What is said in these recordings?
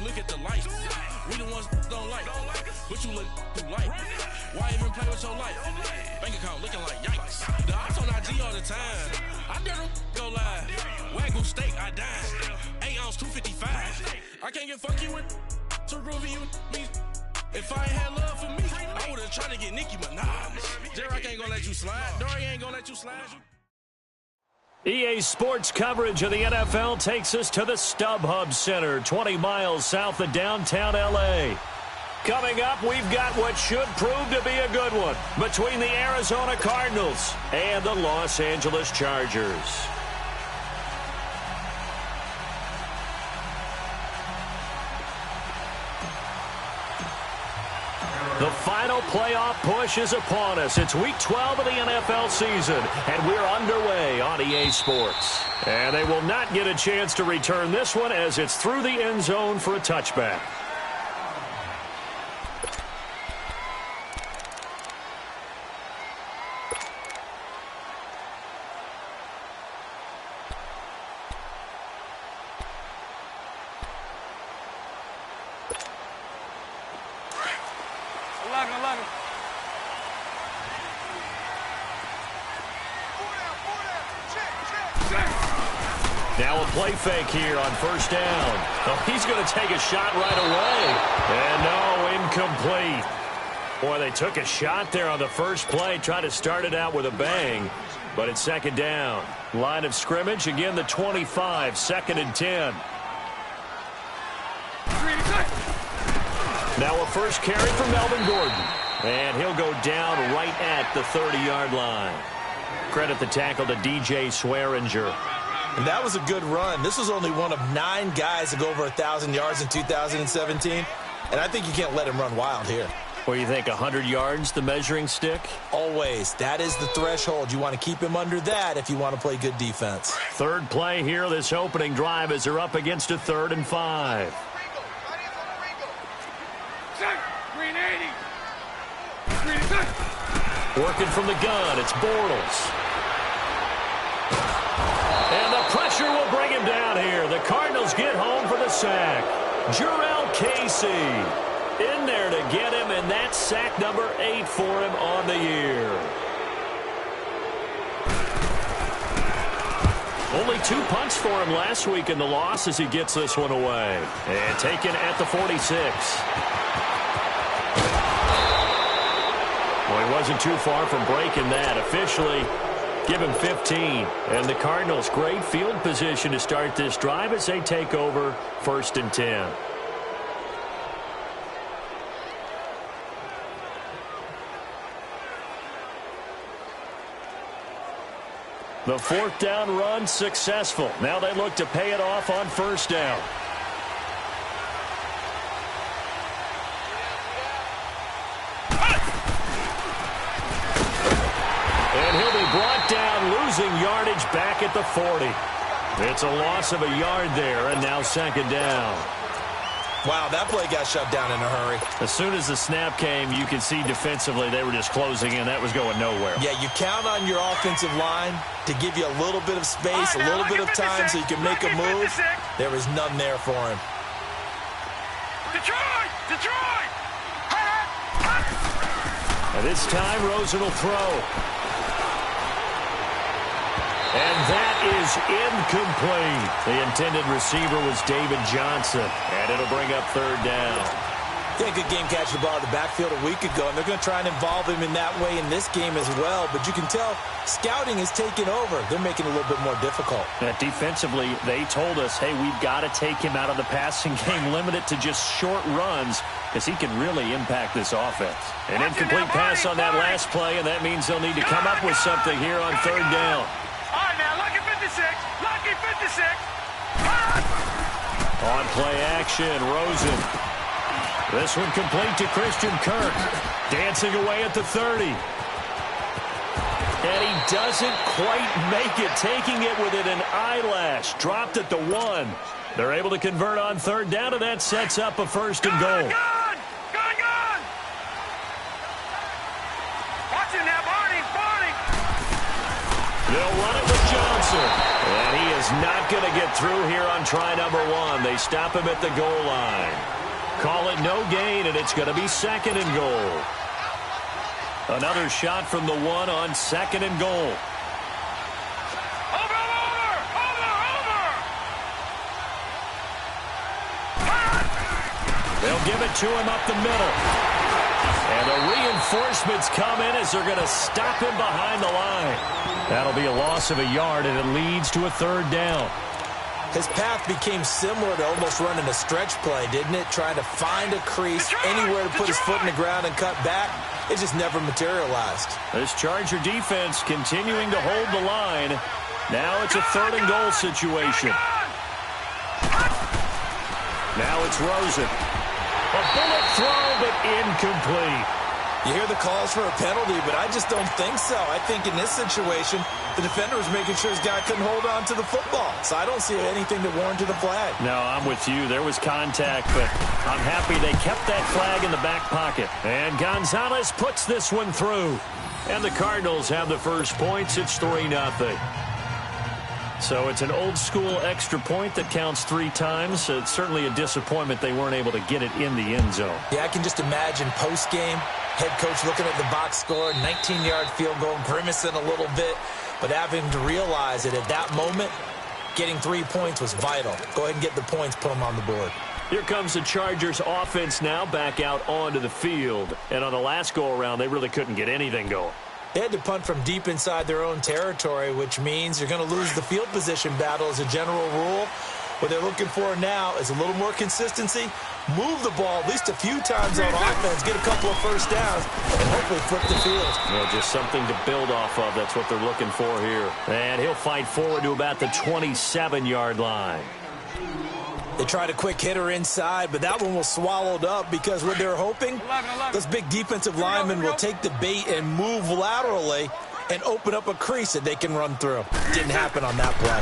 look at the lights. We the ones don't like, but you look through light. Why even play with your life? Bank account looking like yikes. The ops on IG all the time. I dare them go live. Wagyu steak, I dine. 8 ounce, 255. I can't get fucky with to groovy you me. If I ain't had love for me, I would've tried to get Nicki Minaj. J-Rock ain't gonna let you slide. Dory ain't gonna let you slide. EA Sports coverage of the NFL takes us to the StubHub Center, 20 miles south of downtown L.A. Coming up, we've got what should prove to be a good one between the Arizona Cardinals and the Los Angeles Chargers. The final playoff push is upon us. It's Week 12 of the NFL season, and we're underway on EA Sports. And they will not get a chance to return this one as it's through the end zone for a touchback. Now a play fake here on first down. Oh, he's going to take a shot right away. And no, incomplete. Boy, they took a shot there on the first play, tried to start it out with a bang, but it's second down. Line of scrimmage, again the 25, 2nd and 10. Now a first carry for Melvin Gordon. And he'll go down right at the 30-yard line. Credit the tackle to DJ Swearinger. And that was a good run. This was only one of 9 guys to go over 1,000 yards in 2017. And I think you can't let him run wild here. What do you think, 100 yards, the measuring stick? Always. That is the threshold. You want to keep him under that if you want to play good defense. Third play here, this opening drive, as they're up against a 3rd and 5. Working from the gun, it's Bortles. And the pressure will bring him down here. The Cardinals get home for the sack. Jurrell Casey in there to get him, and that's sack number 8 for him on the year. Only 2 punts for him last week in the loss as he gets this one away. And taken at the 46. Well, he wasn't too far from breaking that. Officially, give him 15. And the Cardinals, great field position to start this drive as they take over 1st and 10. The 4th down run successful. Now they look to pay it off on 1st down. And he'll be brought down, losing yardage back at the 40. It's a loss of a yard there, and now 2nd down. Wow, that play got shut down in a hurry. As soon as the snap came, you could see defensively they were just closing in. That was going nowhere. Yeah, you count on your offensive line to give you a little bit of space, a little bit of time so you can make a move. There was none there for him. Detroit! Detroit! And this time, Rosen will throw. And that is incomplete. The intended receiver was David Johnson. And it'll bring up 3rd down. Yeah, good game catching the ball in the backfield a week ago, and they're going to try and involve him in that way in this game as well. But you can tell scouting is taking over. They're making it a little bit more difficult. Defensively, they told us, hey, we've got to take him out of the passing game, limit it to just short runs, because he can really impact this offense. An incomplete pass on that last play, and that means they'll need to come up with something here on 3rd down. All right, now, lucky 56. Lucky 56. On play action, Rosen. This one complete to Christian Kirk. Dancing away at the 30. And he doesn't quite make it, taking it within an eyelash. Dropped at the 1. They're able to convert on 3rd down, and that sets up a 1st and goal. Gone! Watch it now, Barney! They'll run it with Johnson. And he is is not going to get through here on try number 1. They stop him at the goal line. Call it no gain, and it's going to be 2nd and goal. Another shot from the 1 on 2nd and goal. They'll give it to him up the middle. And the reinforcements come in as they're going to stop him behind the line. That'll be a loss of a yard, and it leads to a 3rd down. His path became similar to almost running a stretch play, didn't it? Trying to find a crease, anywhere to put his foot in the ground and cut back. It just never materialized. This Charger defense continuing to hold the line. Now it's a 3rd and goal situation. Now it's Rosen. A bullet throw, but incomplete. You hear the calls for a penalty, but I just don't think so. I think in this situation, the defender was making sure his guy couldn't hold on to the football. So I don't see anything that warranted a flag. No, I'm with you. There was contact, but I'm happy they kept that flag in the back pocket. And Gonzalez puts this one through. And the Cardinals have the first points. It's 3-0. So it's an old-school extra point that counts 3 times. It's certainly a disappointment they weren't able to get it in the end zone. Yeah, I can just imagine post-game, head coach looking at the box score, 19-yard field goal, grimacing a little bit, but having to realize that at that moment, getting 3 points was vital. Go ahead and get the points, put them on the board. Here comes the Chargers offense now back out onto the field. And on the last go-around, they really couldn't get anything going. They had to punt from deep inside their own territory, which means you're going to lose the field position battle as a general rule. What they're looking for now is a little more consistency, move the ball at least a few times on offense, get a couple of first downs, and hopefully flip the field. Well, just something to build off of. That's what they're looking for here. And he'll fight forward to about the 27-yard line. They tried a quick hitter inside, but that one was swallowed up because what they're hoping, those big defensive linemen will take the bait and move laterally and open up a crease that they can run through. Didn't happen on that play.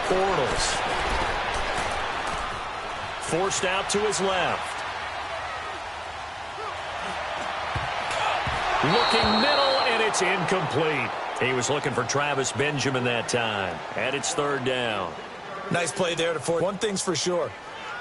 Bortles. Forced out to his left. Looking middle, and it's incomplete. He was looking for Travis Benjamin that time. And it's 3rd down. Nice play there to force. One thing's for sure.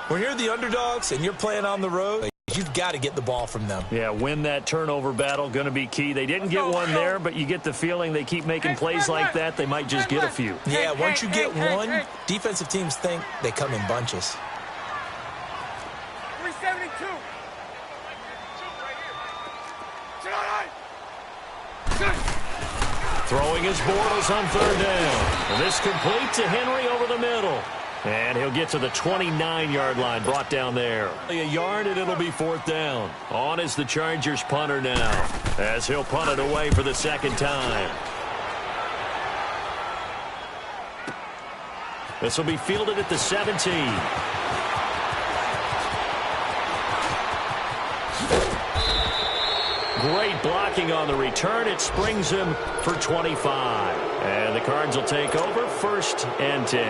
When you're the underdogs and you're playing on the road, you've got to get the ball from them. Yeah, win that turnover battle, going to be key. They didn't get one there, but you get the feeling they keep making plays like that, they might just get a few. Yeah, once you get one, defensive teams think they come in bunches. 372. Throwing his Bortles on 3rd down. This complete to Henry over the middle. And he'll get to the 29-yard line, brought down there. A yard, and it'll be 4th down. On is the Chargers punter now, as he'll punt it away for the 2nd time. This will be fielded at the 17. Great blocking on the return. It springs him for 25. And the Cards will take over 1st and 10.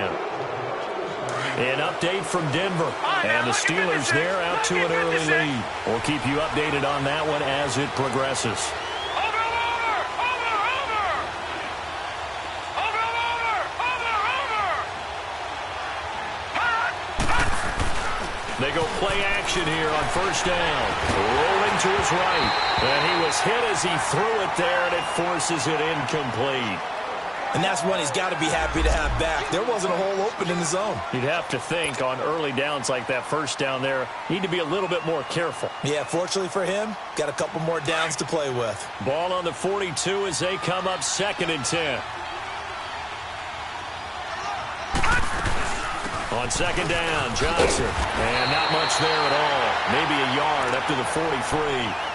An update from Denver. And the Steelers there out to an early lead. We'll keep you updated on that one as it progresses. They go play action here on 1st down. Rolling to his right. And he was hit as he threw it there, and it forces it incomplete. And that's one he's got to be happy to have back. There wasn't a hole open in the zone. You'd have to think on early downs like that 1st down there, need to be a little bit more careful. Yeah, fortunately for him, got a couple more downs to play with. Ball on the 42 as they come up 2nd and 10. On 2nd down, Johnson. And not much there at all. Maybe a yard up to the 43.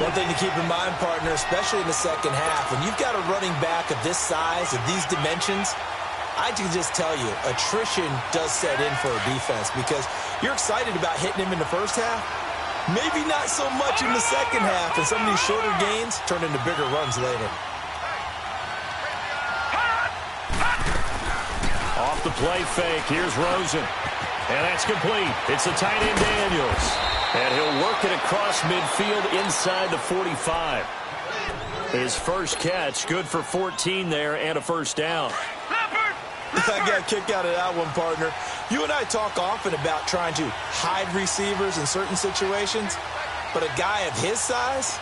One thing to keep in mind, partner, especially in the second half, when you've got a running back of this size, of these dimensions, I can just tell you, attrition does set in for a defense because you're excited about hitting him in the first half. Maybe not so much in the second half, and some of these shorter gains turn into bigger runs later. Off the play fake, here's Rosen. And that's complete. It's the tight end Daniels. And he'll work it across midfield inside the 45. His first catch, good for 14 there and a 1st down. I got a kick out of that one, partner. You and I talk often about trying to hide receivers in certain situations, but a guy of his size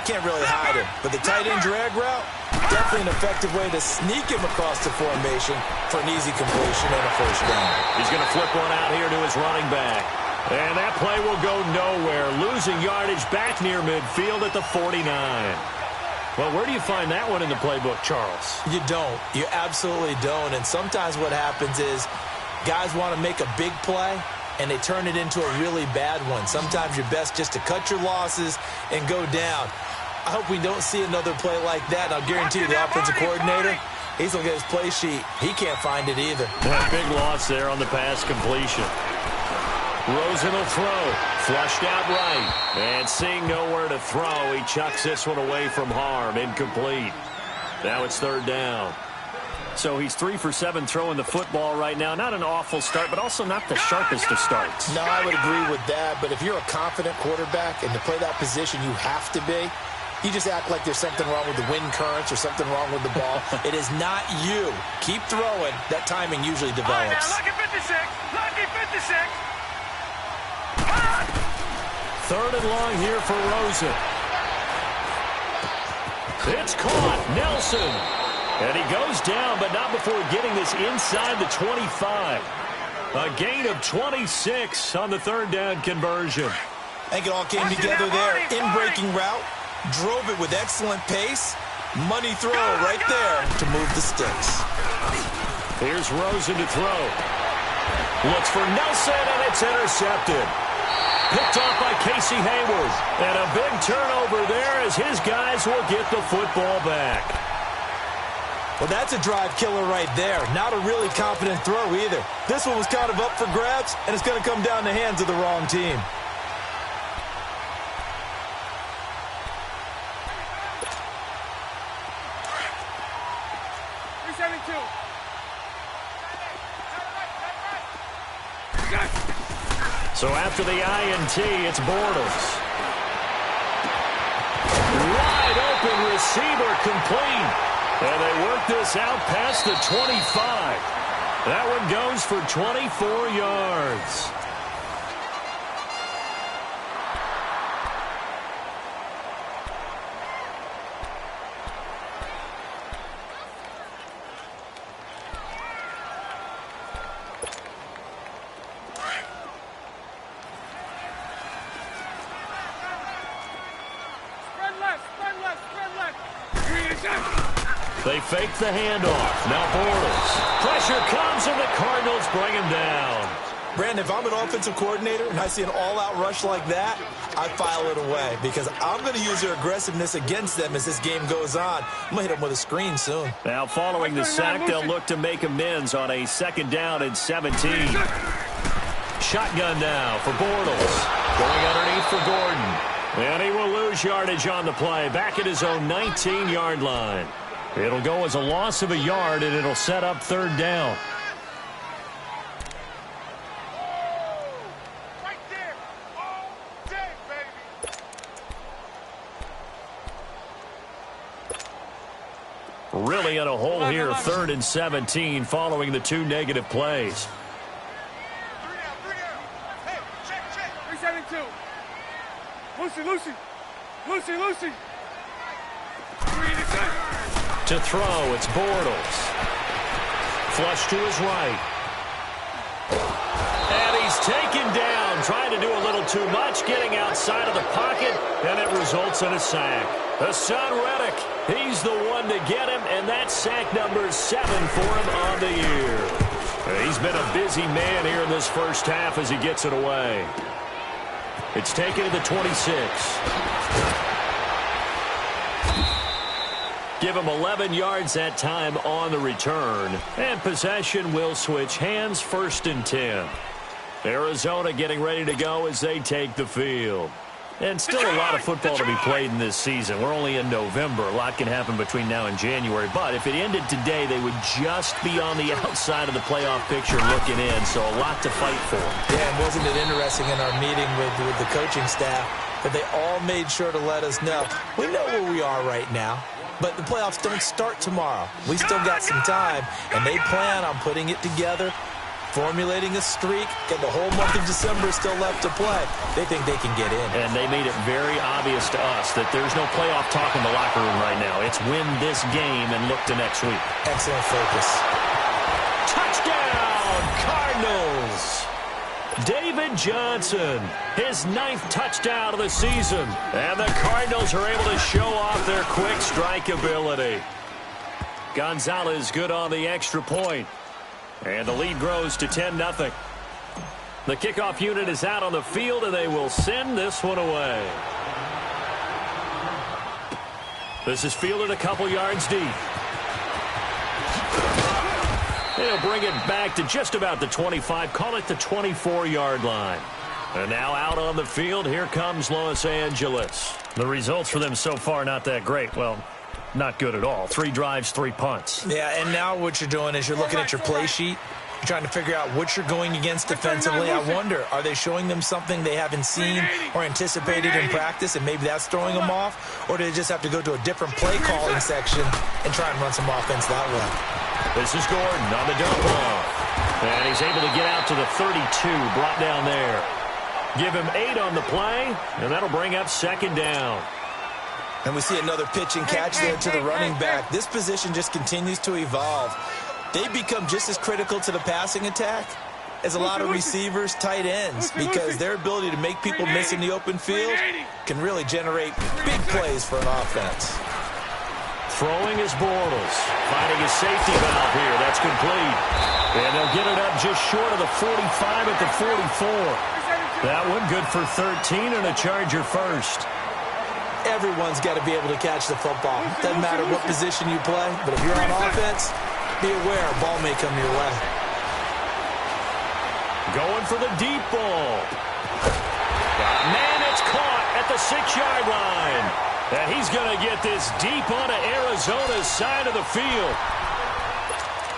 can't really hide him. But the tight end drag route, definitely an effective way to sneak him across the formation for an easy completion and a first down. He's going to flip one out here to his running back. And that play will go nowhere, losing yardage back near midfield at the 49. Well, where do you find that one in the playbook, Charles? You don't. You absolutely don't. And sometimes what happens is guys want to make a big play, and they turn it into a really bad one. Sometimes you're best just to cut your losses and go down. I hope we don't see another play like that. And I'll guarantee you the offensive coordinator, he's going to get his play sheet. He can't find it either. Yeah, big loss there on the pass completion. Rosen will throw. Flushed out right. And seeing nowhere to throw, he chucks this one away from harm. Incomplete. Now it's third down. So he's 3 for 7 throwing the football right now. Not an awful start, but also not the sharpest of starts. No, I would agree with that. But if you're a confident quarterback and to play that position you have to be, you just act like there's something wrong with the wind currents or something wrong with the ball. It is not you. Keep throwing. That timing usually develops. Lucky 56. Lucky 56. Third and long here for Rosen. It's caught. Nelson. And he goes down, but not before getting this inside the 25. A gain of 26 on the third down conversion. I think it all came together there. In-breaking route. Drove it with excellent pace. Money throw right there to move the sticks. Here's Rosen to throw. Looks for Nelson, and it's intercepted. Picked off by Casey Hayward. And a big turnover there as his guys will get the football back. Well, that's a drive killer right there. Not a really confident throw either. This one was kind of up for grabs, and it's going to come down the hands of the wrong team. So after the INT, it's Bortles. Wide open receiver complete. And they work this out past the 25. That one goes for 24 yards. They fake the handoff. Now Bortles. Pressure comes, and the Cardinals bring him down. Brandon, if I'm an offensive coordinator and I see an all-out rush like that, I file it away because I'm going to use their aggressiveness against them as this game goes on. I'm going to hit them with a screen soon. Now following the sack, they'll look to make amends on a second down and 17. Shotgun now for Bortles. Going underneath for Gordon. And he will lose yardage on the play. Back at his own 19-yard line. It'll go as a loss of a yard, and it'll set up third down. Right there. All day, baby. Really in a hole here, third and 17, following the 2 negative plays. 3 down. Hey, check. 372. Lucy. To throw, it's Bortles. Flush to his right. And he's taken down, trying to do a little too much, getting outside of the pocket, and it results in a sack. Hassan Reddick, he's the one to get him, and that's sack number 7 for him on the year. He's been a busy man here in this first half as he gets it away. It's taken to the 26. Give him 11 yards that time on the return. And possession will switch hands, 1st and 10. Arizona getting ready to go as they take the field. And still a lot of football to be played in this season. We're only in November. A lot can happen between now and January. But if it ended today, they would just be on the outside of the playoff picture looking in. So a lot to fight for. Yeah, and wasn't it interesting in our meeting with the coaching staff that they all made sure to let us know, we know where we are right now. But the playoffs don't start tomorrow. We still got some time, and they plan on putting it together, formulating a streak, and the whole month of December is still left to play. They think they can get in. And they made it very obvious to us that there's no playoff talk in the locker room right now. It's win this game and look to next week. Excellent focus. Touchdown, Cardinals! David Johnson, his 9th touchdown of the season. And the Cardinals are able to show off their quick strike ability. Gonzalez good on the extra point. And the lead grows to 10-0. The kickoff unit is out on the field, and they will send this one away. This is fielded a couple yards deep. They'll bring it back to just about the 25, call it the 24-yard line. And now out on the field, here comes Los Angeles. The results for them so far not that great. Well, not good at all. 3 drives, 3 punts. Yeah, and now what you're doing is you're looking at your play sheet. You're trying to figure out what you're going against defensively. I wonder, are they showing them something they haven't seen or anticipated in practice, and maybe that's throwing them off? Or do they just have to go to a different play calling section and try and run some offense that way? This is Gordon on the dump off. And he's able to get out to the 32, brought down there. Give him 8 on the play, and that'll bring up 2nd down. And we see another pitch and catch there to the running back. This position just continues to evolve. They become just as critical to the passing attack as a lot of receivers, tight ends, because their ability to make people miss in the open field can really generate big plays for an offense. Throwing is Bortles. Finding his safety valve here. That's complete. And they'll get it up just short of the 45 at the 44. That one good for 13 and a Charger first. Everyone's got to be able to catch the football. Doesn't matter what position you play, but if you're on offense, be aware a ball may come your way. Going for the deep ball. Man, it's caught at the 6-yard line. And he's going to get this deep onto Arizona's side of the field.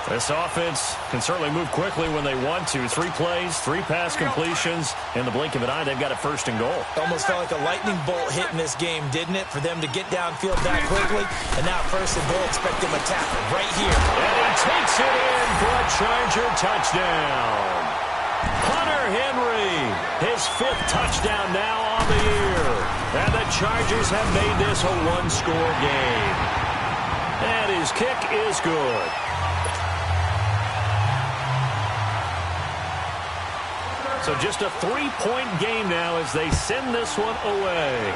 This offense can certainly move quickly when they want to. 3 plays, 3 pass completions. In the blink of an eye, they've got it 1st and goal. Almost felt like a lightning bolt hit in this game, didn't it? For them to get downfield that quickly. And now 1st and goal, expect them to tackle right here. And he takes it in for a Charger touchdown. Hunter Henry, his 5th touchdown now on the year. And the Chargers have made this a 1-score game. And his kick is good. So just a 3-point game now as they send this one away.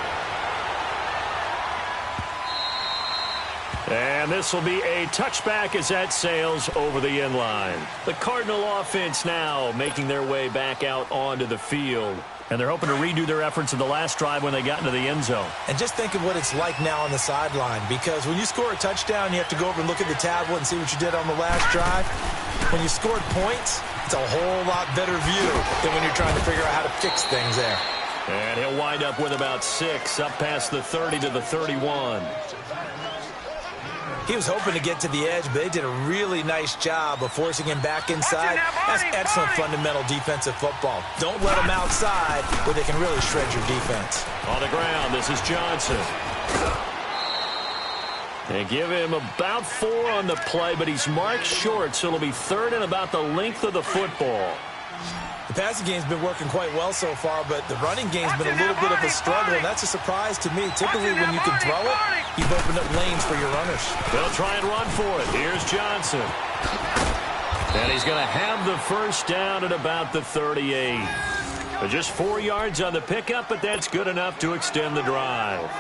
And this will be a touchback as that sails over the end line. The Cardinal offense now making their way back out onto the field. And they're hoping to redo their efforts in the last drive when they got into the end zone. And just think of what it's like now on the sideline, because when you score a touchdown, you have to go over and look at the tablet and see what you did on the last drive. When you scored points, it's a whole lot better view than when you're trying to figure out how to fix things there. And he'll wind up with about 6 up past the 30 to the 31. He was hoping to get to the edge, but they did a really nice job of forcing him back inside. That's excellent fundamental defensive football. Don't let him outside where they can really shred your defense. On the ground, this is Johnson. They give him about 4 on the play, but he's marked short, so it'll be 3rd and about the length of the football. The passing game's been working quite well so far, but the running game's been a little bit of a struggle, and that's a surprise to me. Typically, when you can throw it, you've opened up lanes for your runners. They'll try and run for it. Here's Johnson. And he's going to have the 1st down at about the 38. But just 4 yards on the pickup, but that's good enough to extend the drive.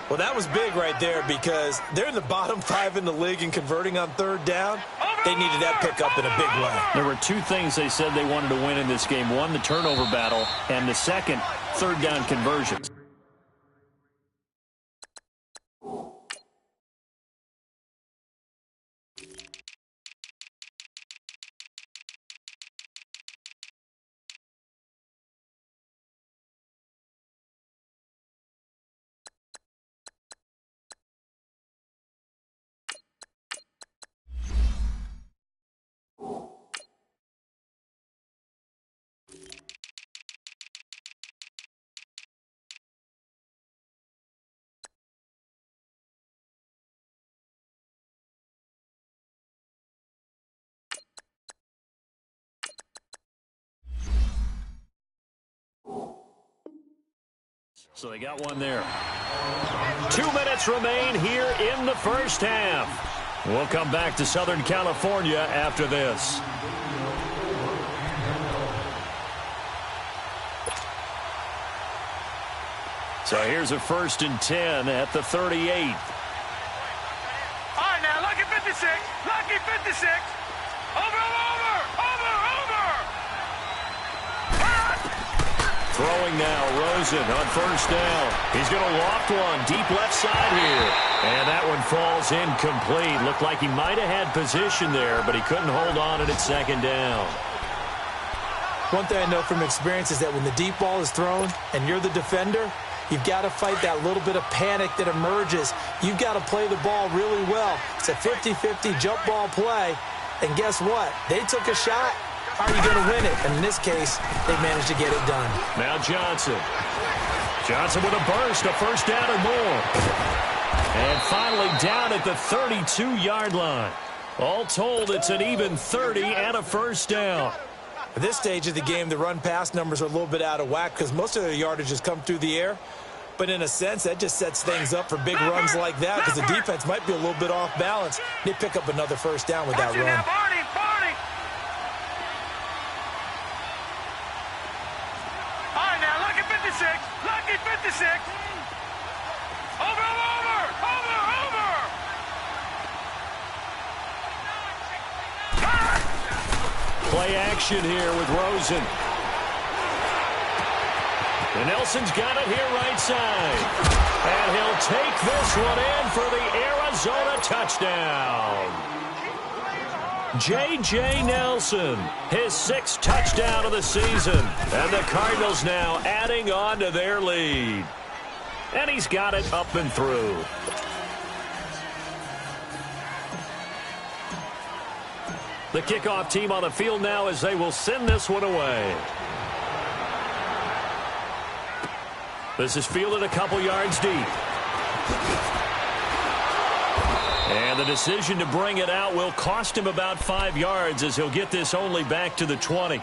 Well, that was big right there because they're in the bottom 5 in the league in converting on 3rd down. They needed that pickup in a big way. There were 2 things they said they wanted to win in this game. 1, the turnover battle, and the 2nd, 3rd down conversions. So they got one there. 2 minutes remain here in the first half. We'll come back to Southern California after this. So here's a 1st and 10 at the 38. All right, now, lucky 56. Lucky 56. Over. Throwing now, Rosen on 1st down. He's going to loft one deep left side here. And that one falls incomplete. Looked like he might have had position there, but he couldn't hold on at 2nd down. One thing I know from experience is that when the deep ball is thrown and you're the defender, you've got to fight that little bit of panic that emerges. You've got to play the ball really well. It's a 50-50 jump ball play. And guess what? They took a shot. How are you going to win it? And in this case, they managed to get it done. Now Johnson. Johnson with a burst, a 1st down or more. And finally down at the 32-yard line. All told, it's an even 30 and a 1st down. At this stage of the game, the run-pass numbers are a little bit out of whack because most of their yardage has come through the air. But in a sense, that just sets things up for big runs like that because the defense might be a little bit off balance. They pick up another 1st down with that run. All right, now, lucky 56. Lucky 56. Over. Play action here with Rosen. And Nelson's got it here right side. And he'll take this one in for the Arizona touchdown. J.J. Nelson, his 6th touchdown of the season. And the Cardinals now adding on to their lead. And he's got it up and through. The kickoff team on the field now as they will send this one away. This is fielded a couple yards deep. And the decision to bring it out will cost him about 5 yards as he'll get this only back to the 20.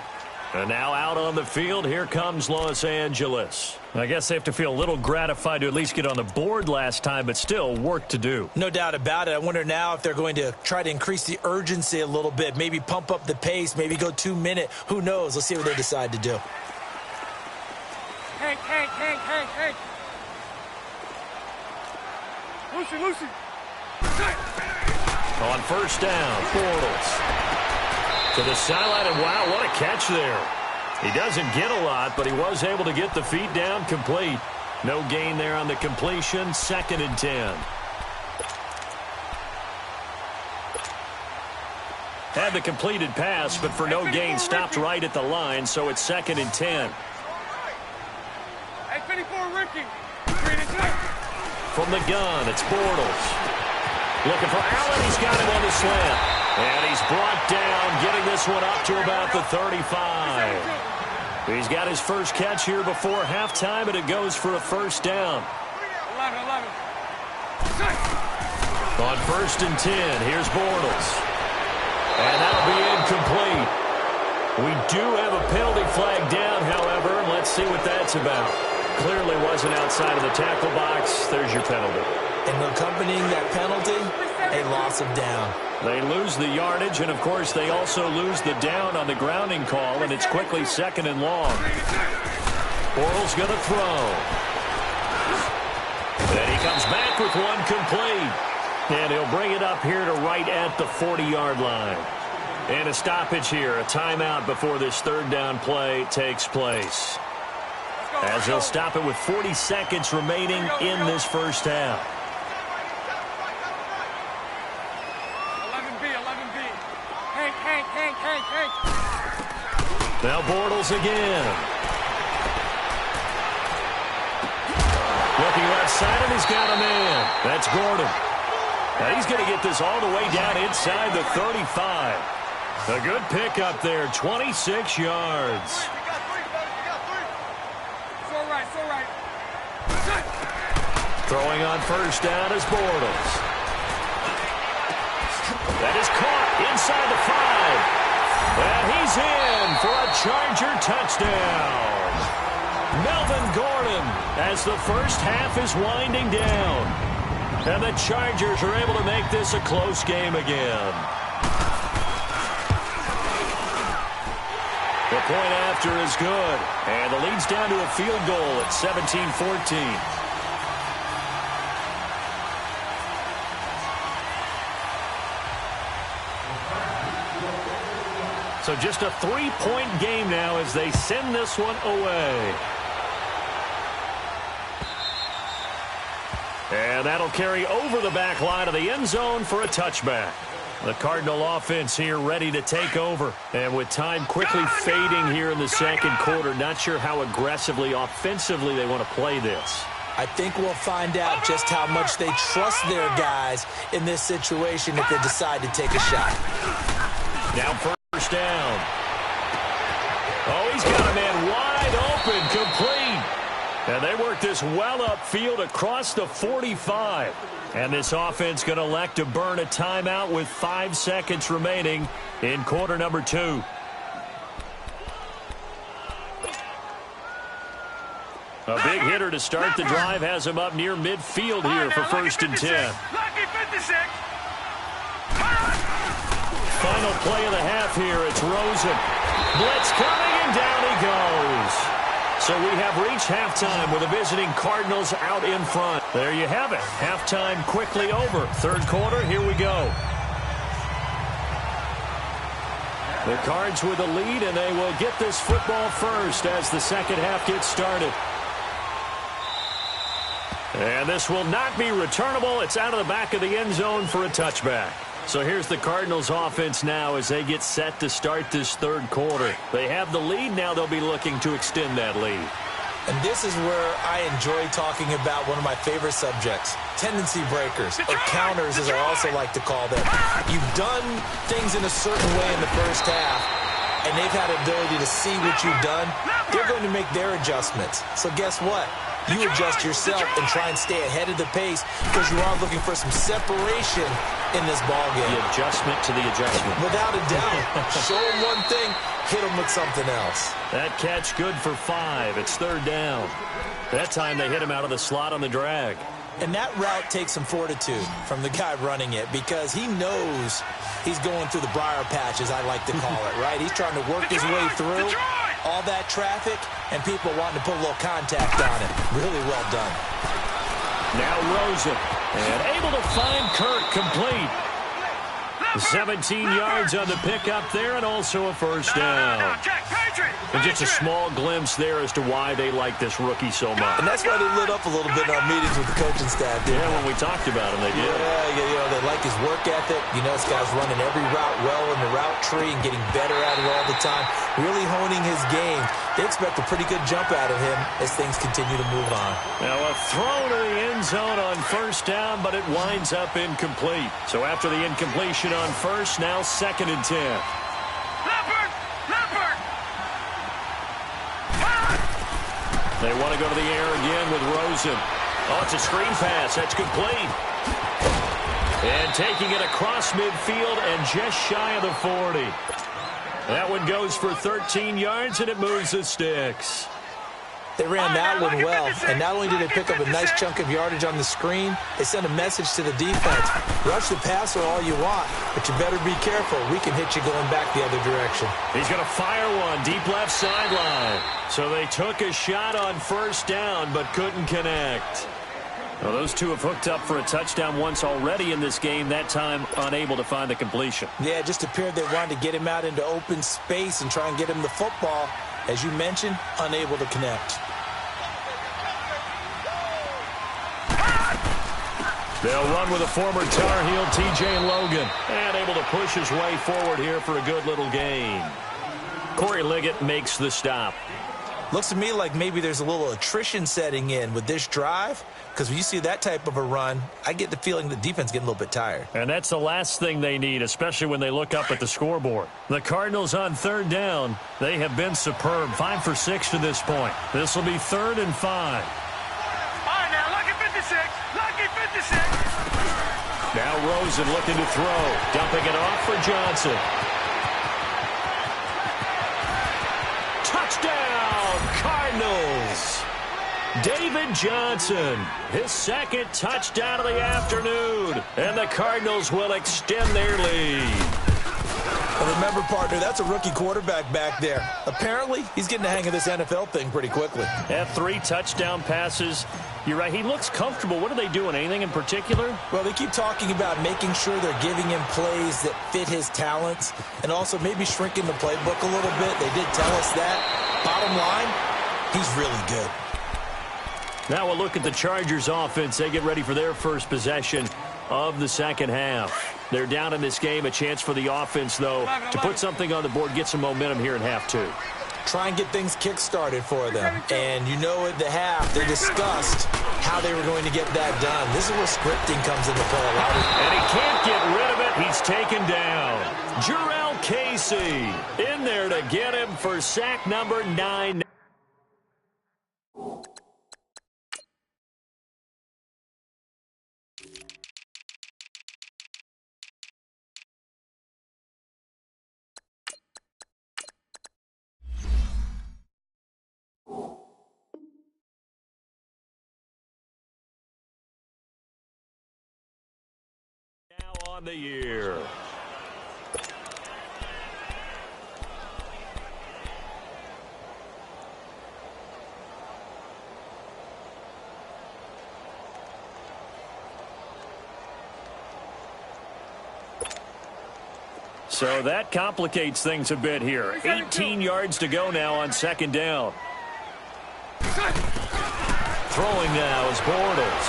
And now out on the field, here comes Los Angeles. I guess they have to feel a little gratified to at least get on the board last time, but still work to do. No doubt about it. I wonder now if they're going to try to increase the urgency a little bit, maybe pump up the pace, maybe go 2-minute. Who knows? Let's see what they decide to do. Hank. Lucy. On 1st down, Bortles. To the sideline, and wow, what a catch there. He doesn't get a lot, but he was able to get the feet down complete. No gain there on the completion, 2nd and 10. Had the completed pass, but for no gain, stopped right at the line, so it's 2nd and 10. Hey, 54, Ricky. From the gun, it's Bortles. Looking for Allen, he's got him on the slant. And he's brought down, getting this one up to about the 35. He's got his first catch here before halftime, and it goes for a 1st down. 11. On 1st and 10, here's Bortles. And that'll be incomplete. We do have a penalty flag down, however. Let's see what that's about. Clearly wasn't outside of the tackle box. There's your penalty. And accompanying that penalty, a loss of down. They lose the yardage, and, of course, they also lose the down on the grounding call, and it's quickly 2nd and long. Bortles going to throw. And he comes back with one complete. And he'll bring it up here to right at the 40-yard line. And a stoppage here, a timeout before this 3rd down play takes place. As he'll stop it with 40 seconds remaining in this first half. 11B. Hank. Now Bortles again. Looking left side, and he's got a man. That's Gordon. Now he's going to get this all the way down inside the 35. A good pickup there, 26 yards. It's all right. Throwing on 1st down is Bortles. That is caught inside the 5. And he's in for a Charger touchdown. Melvin Gordon as the first half is winding down. And the Chargers are able to make this a close game again. The point after is good. And the lead's down to a field goal at 17-14. So just a 3-point game now as they send this one away. And that'll carry over the back line of the end zone for a touchback. The Cardinal offense here ready to take over. And with time quickly fading here in the second quarter, not sure how aggressively, offensively they want to play this. I think we'll find out just how much they trust their guys in this situation if they decide to take a shot. Now first down. Oh, he's got a man wide open, complete. And they work this well upfield across the 45. And this offense going to elect to burn a timeout with 5 seconds remaining in quarter number 2. A big hitter to start the drive has him up near midfield here for first and 10. Lucky 56. Final play of the half here. It's Rosen. Blitz coming, and down he goes. So we have reached halftime with the visiting Cardinals out in front. There you have it. Halftime quickly over. Third quarter, here we go. The Cards with the lead, and they will get this football first as the second half gets started. And this will not be returnable. It's out of the back of the end zone for a touchback. So here's the Cardinals offense now as they get set to start this third quarter. They have the lead. Now they'll be looking to extend that lead. And this is where I enjoy talking about one of my favorite subjects, tendency breakers, or counters as I also like to call them. You've done things in a certain way in the first half, and they've had the ability to see what you've done. They're going to make their adjustments. So guess what? You adjust yourself and try and stay ahead of the pace because you are looking for some separation in this ballgame. The adjustment to the adjustment. Without a doubt. Show them one thing, hit them with something else. That catch good for 5. It's third down. That time they hit him out of the slot on the drag. And that route takes some fortitude from the guy running it because he knows he's going through the briar patch, as I like to call it, right? He's trying to work his way through all that traffic and people wanting to put a little contact on it. Really well done. Now Rosen, and able to find Kirk complete. 17 yards on the pickup there, and also a first down. And just a small glimpse there as to why they like this rookie so much. And that's why they lit up a little bit in our meetings with the coaching staff. Yeah, when we talked about him, they did. Yeah, they like his work ethic. You know, this guy's running every route well in the route tree and getting better at it all the time. Really honing his game. They expect a pretty good jump out of him as things continue to move on. Now a throw to the end zone on first down, but it winds up incomplete. So after the incompletion on first, now second and 10. They want to go to the air again with Rosen. Oh, it's a screen pass. That's complete. And taking it across midfield and just shy of the 40. That one goes for 13 yards, and it moves the sticks. They ran that one well, and not only did they pick up a nice chunk of yardage on the screen, they sent a message to the defense. Rush the passer all you want, but you better be careful. We can hit you going back the other direction. He's going to fire one deep left sideline. So they took a shot on first down, but couldn't connect. Well, those two have hooked up for a touchdown once already in this game, that time unable to find the completion. Yeah, it just appeared they wanted to get him out into open space and try and get him the football. As you mentioned, unable to connect. They'll run with a former Tar Heel, T.J. Logan, and able to push his way forward here for a good little gain. Corey Liggett makes the stop. Looks to me like maybe there's a little attrition setting in with this drive, because when you see that type of a run, I get the feeling the defense getting a little bit tired. And that's the last thing they need, especially when they look up at the scoreboard. The Cardinals on third down. They have been superb, 5 for 6 to this point. This will be 3rd and 5. All right, now, lucky 56. Lucky 56. Now Rosen looking to throw. Dumping it off for Johnson. Touchdown, Cardinals. David Johnson, his second touchdown of the afternoon, and the Cardinals will extend their lead. Well, remember, partner, that's a rookie quarterback back there. Apparently, he's getting the hang of this NFL thing pretty quickly. Had 3 touchdown passes. You're right, he looks comfortable. What are they doing, anything in particular? Well, they keep talking about making sure they're giving him plays that fit his talents and also maybe shrinking the playbook a little bit. They did tell us that. Bottom line, he's really good. Now we'll look at the Chargers offense. They get ready for their first possession of the second half. They're down in this game. A chance for the offense, though, to put something on the board, get some momentum here in half 2. Try and get things kick-started for them. And you know at the half, they discussed how they were going to get that done. This is where scripting comes into play a lot. And he can't get rid of it. He's taken down. Jarrell Casey in there to get him for sack number 9. Now on the year. So that complicates things a bit here. 18 yards to go now on second down. Throwing now is Bortles.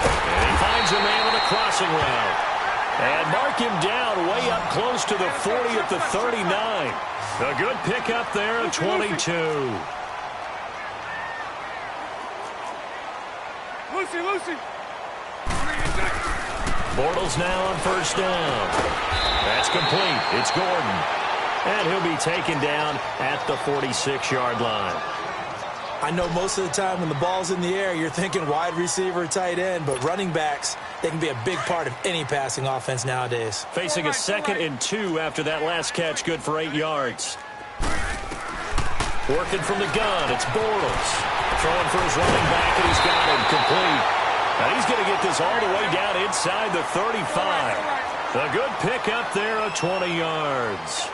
And he finds a man with a crossing route. And mark him down way up close to the 40 at the 39. A good pickup there at 22. Lucy. Bortles now on first down. That's complete. It's Gordon. And he'll be taken down at the 46-yard line. I know most of the time when the ball's in the air, you're thinking wide receiver, tight end, but running backs, they can be a big part of any passing offense nowadays. Facing a 2nd and 2 after that last catch, good for 8 yards. Working from the gun, it's Bortles. Throwing for his running back, and he's got him complete. And he's going to get this all the way down inside the 35. A good pickup there of 20 yards.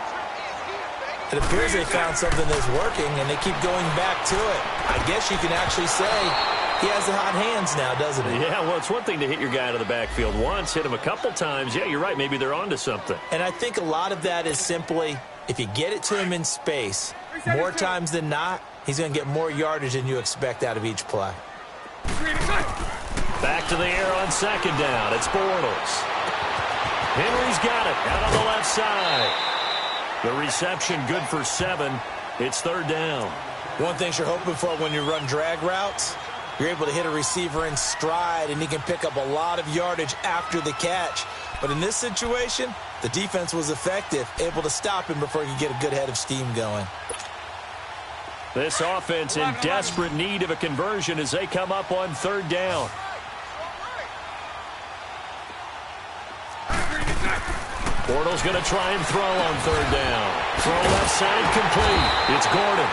It appears they found something that's working, and they keep going back to it. I guess you can actually say he has the hot hands now, doesn't he? Yeah, well, it's one thing to hit your guy out of the backfield once, hit him a couple times. Yeah, you're right. Maybe they're onto something. And I think a lot of that is simply if you get it to him in space, more times than not, he's going to get more yardage than you expect out of each play. Back to the air on second down. It's Bortles. Henry's got it out on the left side. The reception good for 7. It's third down. One thing you're hoping for when you run drag routes, you're able to hit a receiver in stride, and he can pick up a lot of yardage after the catch. But in this situation, the defense was effective, able to stop him before he could get a good head of steam going. This offense in desperate need of a conversion as they come up on third down. Bortles going to try and throw on third down. Throw left side complete. It's Gordon.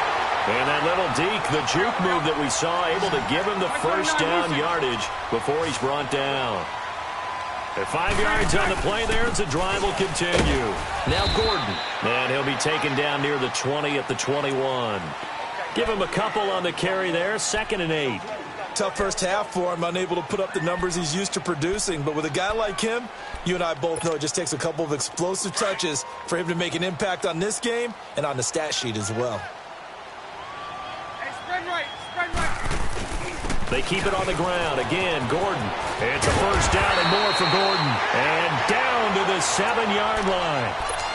And that little deke, the juke move that we saw, able to give him the first down yardage before he's brought down. At 5 yards on the play there, as the drive will continue. Now Gordon. And he'll be taken down near the 20 at the 21. Give him a couple on the carry there, 2nd and 8. Tough first half for him, unable to put up the numbers he's used to producing. But with a guy like him, you and I both know it just takes a couple of explosive touches for him to make an impact on this game and on the stat sheet as well. Hey, spread right. They keep it on the ground. Again, Gordon. It's a first down and more for Gordon. And down to the 7-yard line.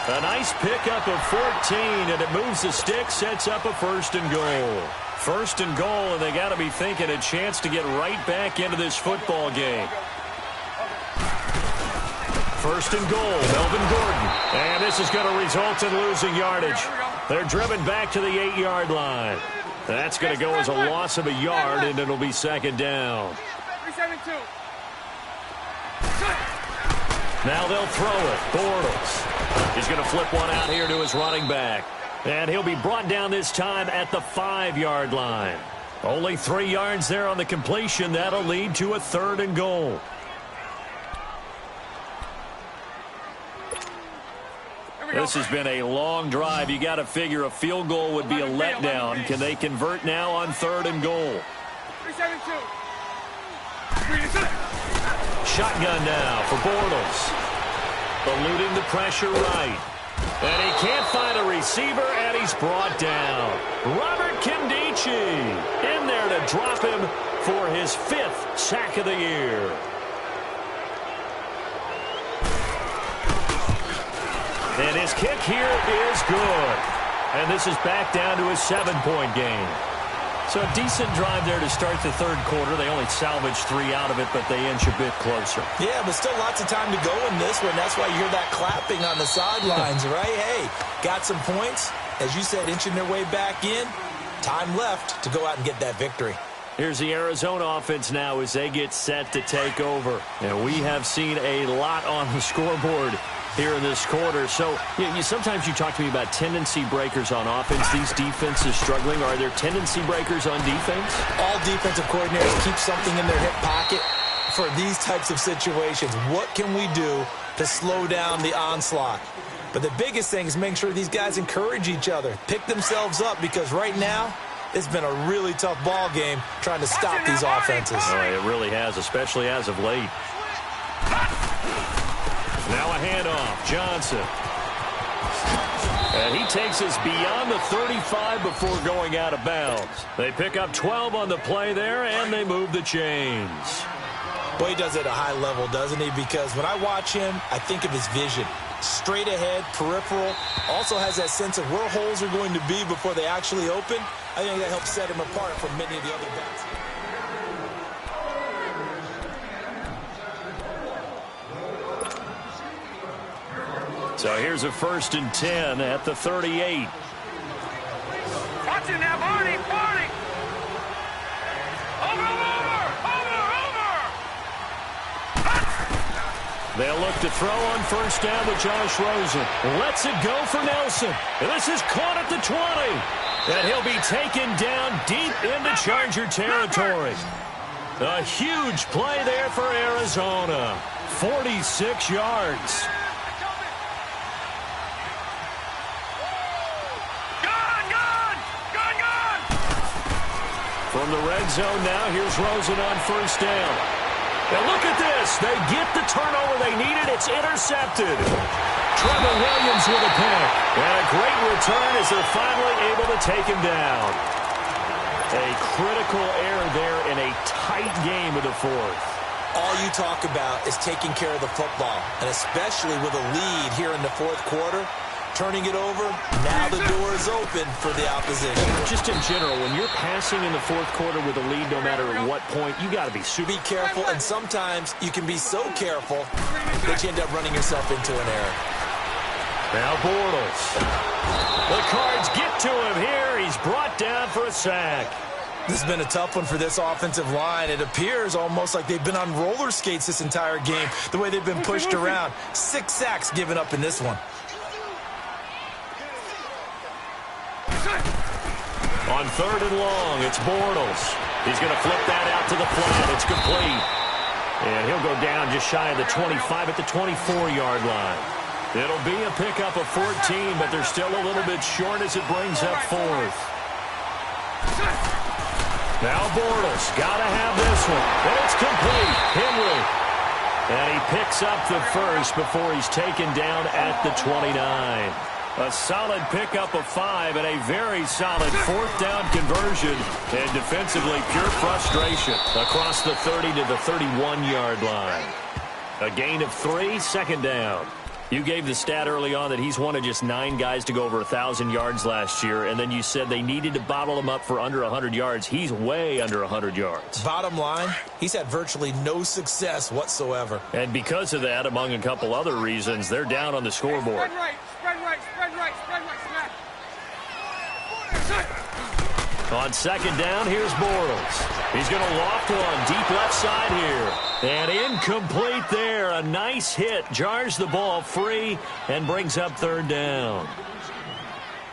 A nice pickup of 14, and it moves the stick, sets up a 1st and goal. 1st and goal, and they got to be thinking a chance to get right back into this football game. 1st and goal, Melvin Gordon. And this is going to result in losing yardage. They're driven back to the 8-yard line. That's going to go as a loss of a yard, and it'll be 2nd down. 3-7-2. Now they'll throw it. Bortles. He's going to flip one out here to his running back. And he'll be brought down this time at the 5-yard line. Only 3 yards there on the completion. That'll lead to a 3rd and goal. This has been a long drive. You got to figure a field goal would be a letdown. Can they convert now on 3rd and goal? Shotgun now for Bortles. Eluding the pressure right. And he can't find a receiver, and he's brought down. Robert Kimdichie in there to drop him for his 5th sack of the year. And his kick here is good. And this is back down to a 7-point game. So a decent drive there to start the 3rd quarter. They only salvaged 3 out of it, but they inch a bit closer. Yeah, but still lots of time to go in this one. That's why you hear that clapping on the sidelines, right? Hey, got some points. As you said, inching their way back in. Time left to go out and get that victory. Here's the Arizona offense now as they get set to take over. And we have seen a lot on the scoreboard here in this quarter. So sometimes you talk to me about tendency breakers on offense. These defenses struggling. Are there tendency breakers on defense? All defensive coordinators keep something in their hip pocket for these types of situations. What can we do to slow down the onslaught? But the biggest thing is making sure these guys encourage each other, pick themselves up, because right now it's been a really tough ball game trying to stop these offenses. Oh, it really has, especially as of late. Now a handoff, Johnson. And he takes us beyond the 35 before going out of bounds. They pick up 12 on the play there, and they move the chains. Well, he does it at a high level, doesn't he? Because when I watch him, I think of his vision. Straight ahead, peripheral. Also has that sense of where holes are going to be before they actually open. I think that helps set him apart from many of the other backs. So here's a 1st and 10 at the 38. Watch it now, Barney, Barney! Over! They'll look to throw on 1st down with Josh Rosen. Lets it go for Nelson. And this is caught at the 20. And he'll be taken down deep into Charger territory. A huge play there for Arizona. 46 yards. From the red zone now, here's Rosen on 1st down. And look at this. They get the turnover they needed. It's intercepted. Trevor Williams with a pick. And a great return as they're finally able to take him down. A critical error there in a tight game of the 4th. All you talk about is taking care of the football, and especially with a lead here in the 4th quarter. Turning it over, now the door is open for the opposition. Just in general, when you're passing in the 4th quarter with a lead, no matter at what point, you got to be super careful, and sometimes you can be so careful that you end up running yourself into an error. Now Bortles. The Cards get to him here. He's brought down for a sack. This has been a tough one for this offensive line. It appears almost like they've been on roller skates this entire game, the way they've been pushed around. 6 sacks given up in this one. On 3rd and long, it's Bortles. He's going to flip that out to the flat. It's complete. And he'll go down just shy of the 25 at the 24-yard line. It'll be a pickup of 14, but they're still a little bit short as it brings up 4th. Now Bortles, got to have this one. And it's complete. Henry. And he picks up the 1st before he's taken down at the 29. A solid pickup of 5 and a very solid 4th down conversion. And defensively, pure frustration across the 30 to the 31-yard line. A gain of 3, 2nd down. You gave the stat early on that he's one of just 9 guys to go over 1,000 yards last year, and then you said they needed to bottle him up for under 100 yards. He's way under 100 yards. Bottom line, he's had virtually no success whatsoever. And because of that, among a couple other reasons, they're down on the scoreboard. Spread right, spread right, spread right, spread right, smack. On 2nd down, here's Bortles. He's going to loft one deep left side here. And incomplete there. A nice hit. Jars the ball free and brings up 3rd down.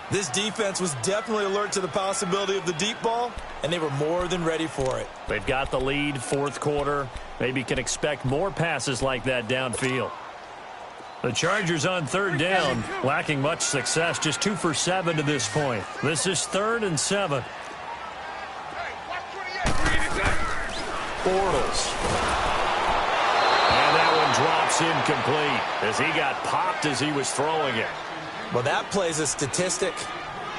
This defense was definitely alert to the possibility of the deep ball, and they were more than ready for it. They've got the lead, fourth quarter. Maybe can expect more passes like that downfield. The Chargers on third down, lacking much success, just 2 for 7 to this point. This is 3rd and 7. Bortles. And that one drops incomplete as he got popped as he was throwing it. Well, that plays a statistic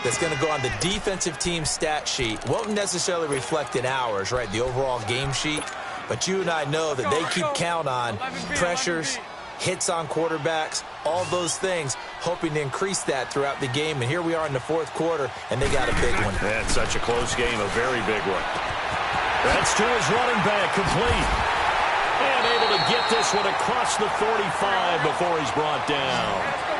that's going to go on the defensive team stat sheet. Won't necessarily reflect in ours, right, the overall game sheet. But you and I know that they keep count on pressures, hits on quarterbacks, all those things, hoping to increase that throughout the game. And here we are in the fourth quarter, and they got a big one. That's such a close game, a very big one. That's to his running back, complete. And able to get this one across the 45 before he's brought down.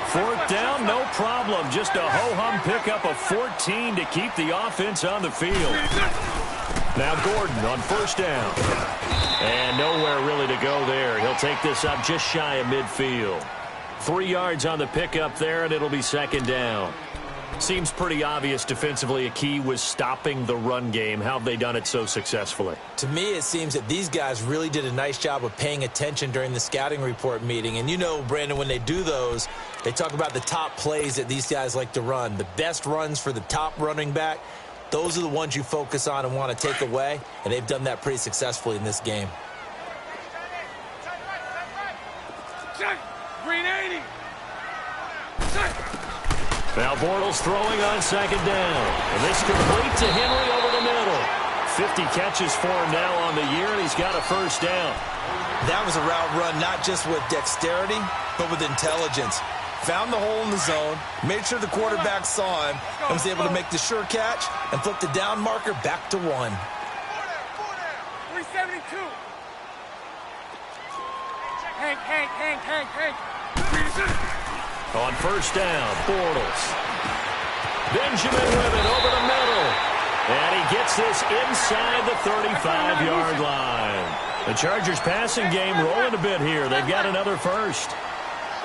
Fourth down, no problem. Just a ho-hum pickup of 14 to keep the offense on the field. Now Gordon on first down. And nowhere really to go there. He'll take this up just shy of midfield. 3 yards on the pickup there, and it'll be second down. Seems pretty obvious defensively a key was stopping the run game. How have they done it so successfully? To me, it seems that these guys really did a nice job of paying attention during the scouting report meeting. And you know, Brandon, when they do those, they talk about the top plays that these guys like to run. The best runs for the top running back, those are the ones you focus on and want to take away. And they've done that pretty successfully in this game. Green 80. Now Bortles throwing on second down. And this complete to Henry over the middle. 50 catches for him now on the year, and he's got a first down. That was a route run not just with dexterity, but with intelligence. Found the hole in the zone, made sure the quarterback saw him, and was able to make the sure catch and flip the down marker back to 1. 372. Hank. On first down, Bortles. Benjamin with it over the middle. And he gets this inside the 35-yard line. The Chargers passing game rolling a bit here. They've got another first.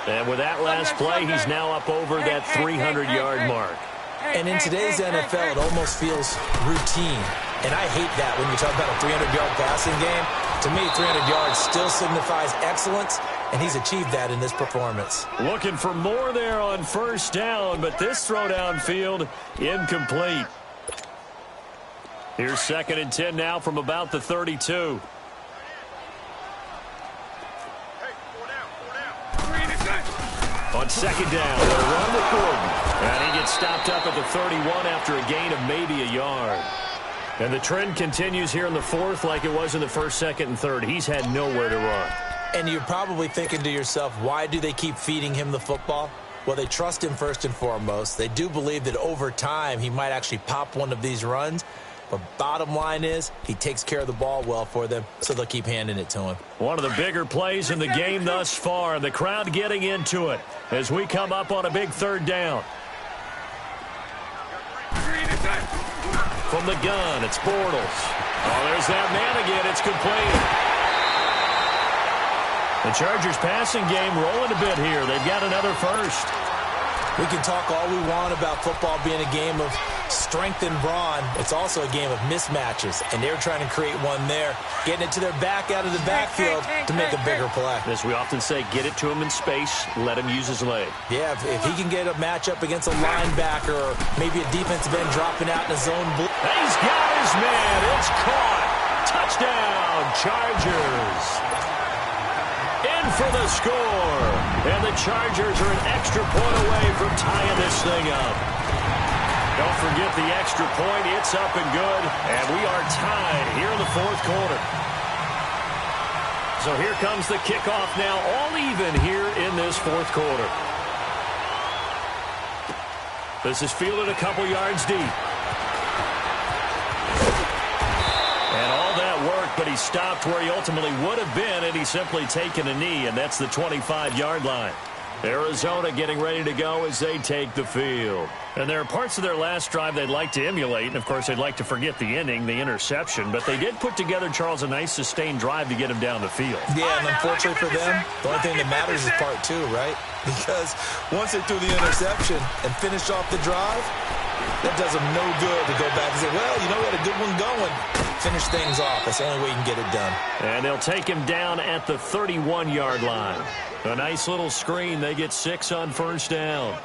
And with that last play, he's now up over that 300-yard mark. And in today's NFL, it almost feels routine. And I hate that when you talk about a 300-yard passing game. To me, 300 yards still signifies excellence, and he's achieved that in this performance. Looking for more there on first down, but this throw downfield incomplete. Here's 2nd and 10 now from about the 32. On second down, they'll run with Gordon. And he gets stopped up at the 31 after a gain of maybe a yard. And the trend continues here in the fourth like it was in the first, second, and third. He's had nowhere to run. And you're probably thinking to yourself, why do they keep feeding him the football? Well, they trust him first and foremost. They do believe that over time he might actually pop one of these runs. But bottom line is he takes care of the ball well for them, so they'll keep handing it to him. One of the bigger plays in the game thus far. The crowd getting into it as we come up on a big third down. From the gun, it's Bortles. Oh, there's that man again. It's complete. The Chargers passing game rolling a bit here. They've got another first. We can talk all we want about football being a game of strength and brawn. It's also a game of mismatches, and they're trying to create one there, getting it to their back out of the backfield to make a bigger play. As we often say, get it to him in space, let him use his leg. Yeah, if he can get a matchup against a linebacker or maybe a defensive end dropping out in a zone. He's got his man. It's caught. Touchdown, Chargers. In for the score. And the Chargers are an extra point away from tying this thing up. Don't forget the extra point. It's up and good. And we are tied here in the fourth quarter. So here comes the kickoff now, all even here in this fourth quarter. This is fielded a couple yards deep. And all that worked, but he stopped where he ultimately would have been, and he's simply taken a knee, and that's the 25-yard line. Arizona getting ready to go as they take the field. And there are parts of their last drive they'd like to emulate. And, of course, they'd like to forget the inning, the interception. But they did put together, Charles, a nice sustained drive to get him down the field. Yeah, and unfortunately for them, the only thing that matters is part two, right? Because once they threw the interception and finished off the drive, that does them no good to go back and say, well, you know, we had a good one going. Finish things off. That's the only way you can get it done. And they'll take him down at the 31-yard line. A nice little screen. They get 6 on first down.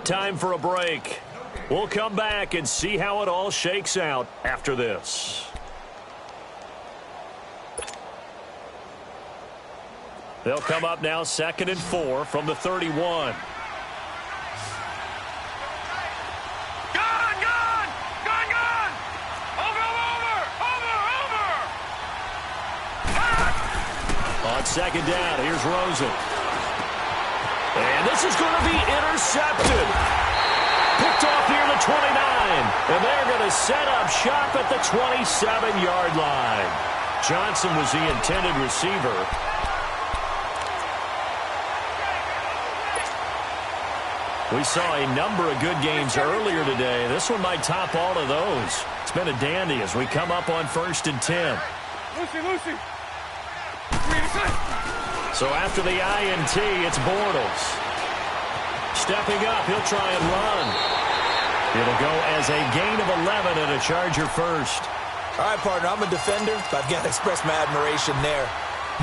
Time for a break. We'll come back and see how it all shakes out after this. They'll come up now 2nd and 4 from the 31. Gone! Over! On 2nd down, here's Rosen. And this is going to be intercepted. Picked off near the 29. And they're going to set up shop at the 27-yard line. Johnson was the intended receiver. We saw a number of good games earlier today. This one might top all of those. It's been a dandy as we come up on 1st and 10. Lucy. So after the INT, it's Bortles. Stepping up, he'll try and run. It'll go as a gain of 11 and a Charger first. All right, partner, I'm a defender, but I've got to express my admiration there.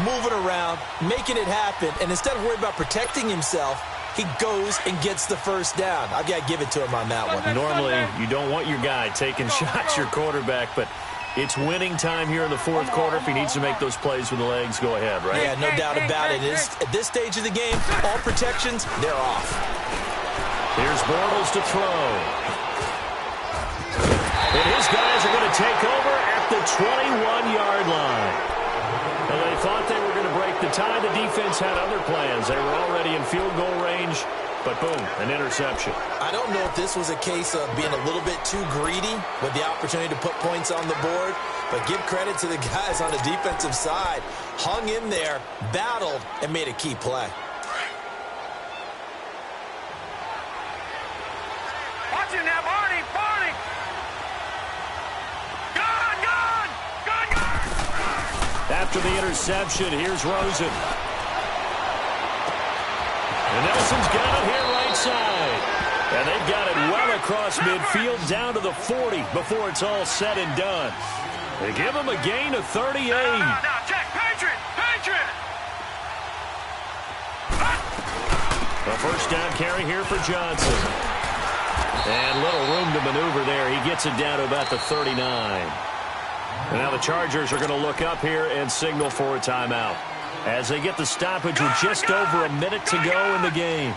Moving around, making it happen, and instead of worrying about protecting himself, he goes and gets the first down. I've got to give it to him on that one. Normally, you don't want your guy taking shots, your quarterback, but it's winning time here in the 4th quarter. If he needs to make those plays with the legs, go ahead, right? Yeah, no doubt about it. At this stage of the game, all protections, they're off. Here's Bortles to throw. And his guys are going to take over at the 21-yard line. And they thought they were going to break the tie. The defense had other plans. They were already in field goal range, but boom, an interception. I don't know if this was a case of being a little bit too greedy with the opportunity to put points on the board, but give credit to the guys on the defensive side. Hung in there, battled, and made a key play. Watch it now, Barney! After the interception, here's Rosen. And Nelson's got it here right side. And they've got it well across midfield down to the 40 before it's all said and done. They give him a gain of 38. Now, Jack, Patriot! A first down carry here for Johnson. And little room to maneuver there. He gets it down to about the 39. And now the Chargers are going to look up here and signal for a timeout as they get the stoppage with just over a minute to go in the game.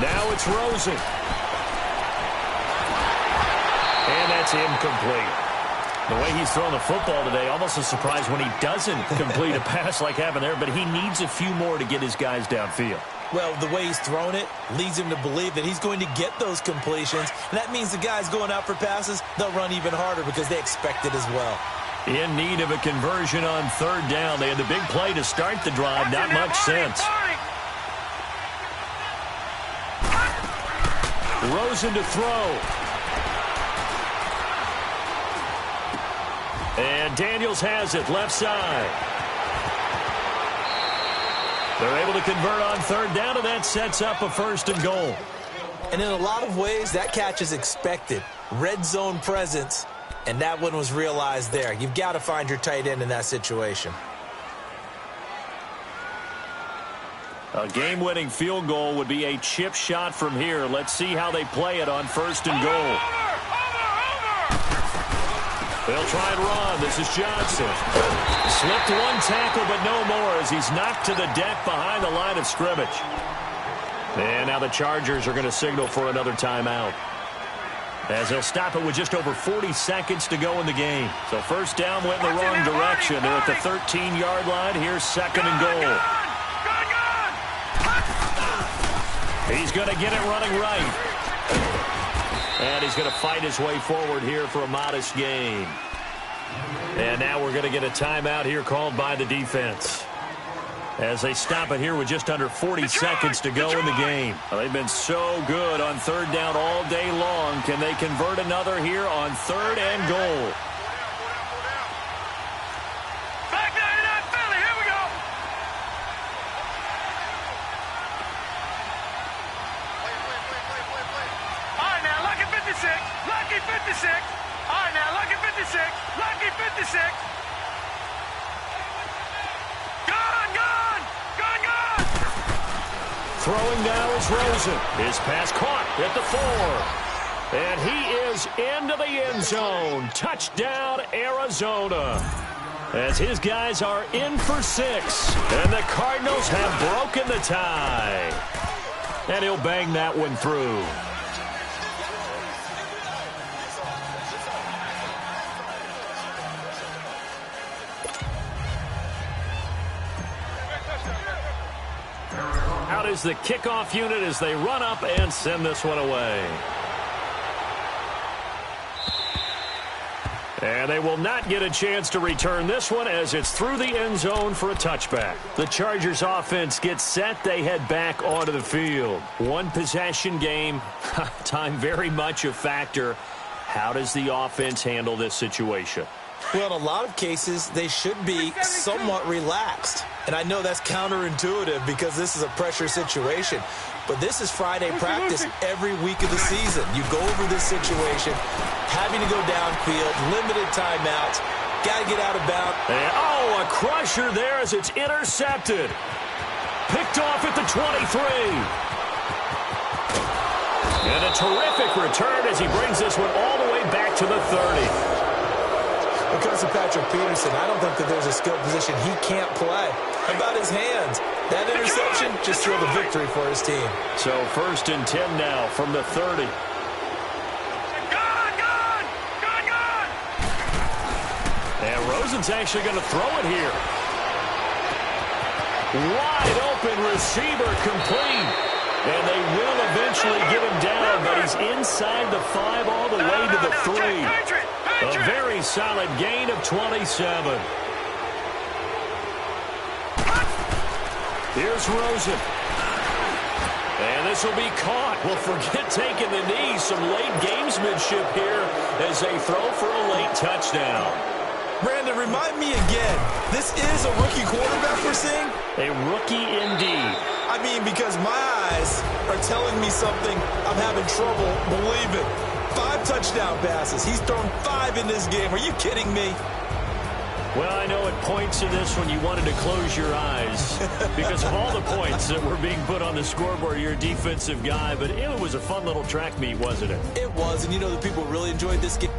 Now it's Rosen. And that's incomplete. The way he's thrown the football today, almost a surprise when he doesn't complete a pass like happened there, but he needs a few more to get his guys downfield. Well, the way he's thrown it leads him to believe that he's going to get those completions. And that means the guys going out for passes, they'll run even harder because they expect it as well. In need of a conversion on 3rd down. They had the big play to start the drive. Not much sense. Rosen to throw. And Daniels has it, left side. They're able to convert on 3rd down, and that sets up a 1st and goal. And in a lot of ways, that catch is expected. Red zone presence, and that one was realized there. You've got to find your tight end in that situation. A game-winning field goal would be a chip shot from here. Let's see how they play it on 1st and goal. They'll try and run. This is Johnson. Slipped one tackle, but no more as he's knocked to the deck behind the line of scrimmage. And now the Chargers are going to signal for another timeout. as they'll stop it with just over 40 seconds to go in the game. So first down went in the wrong direction. They're at the 13-yard line. Here's second and goal. He's going to get it running right. And he's going to fight his way forward here for a modest gain. And now we're going to get a timeout here called by the defense, as they stop it here with just under 40 seconds to go in the game. Well, they've been so good on third down all day long. Can they convert another here on third and goal? Back 99 Philly, here we go. All right, now, lucky 56, lucky 56. All right, now, lucky 56, lucky 56. Throwing now is Rosen. His pass caught at the 4. And he is into the end zone. Touchdown, Arizona. As his guys are in for 6. And the Cardinals have broken the tie. And he'll bang that one through. Out is the kickoff unit as they run up and send this one away. And they will not get a chance to return this one as it's through the end zone for a touchback. The Chargers offense gets set. They head back onto the field. One possession game. Time very much a factor. How does the offense handle this situation? Well, in a lot of cases, they should be somewhat relaxed. And I know that's counterintuitive because this is a pressure situation. But this is Friday practice every week of the season. You go over this situation, having to go downfield, limited timeouts, got to get out of bounds. And, oh, a crusher there as it's intercepted. Picked off at the 23. And a terrific return as he brings this one all the way back to the 30. Because of Patrick Peterson, I don't think that there's a skill position he can't play. How about his hands? That interception just sealed a victory for his team. So first and 10 now from the 30. And Rosen's actually going to throw it here. Wide open receiver complete. And they will eventually get him down, but he's inside the 5 all the way to the 3. A very solid gain of 27. Here's Rosen. And this will be caught. Well, forget taking the knee. Some late gamesmanship here as they throw for a late touchdown. Brandon, remind me again, this is a rookie quarterback we're seeing? A rookie indeed. I mean, because my eyes are telling me something I'm having trouble believing. 5 touchdown passes. He's thrown 5 in this game. Are you kidding me? Well, I know at points in this one you wanted to close your eyes because of all the points that were being put on the scoreboard. You're a defensive guy, but it was a fun little track meet, wasn't it? It was, and you know the people really enjoyed this game.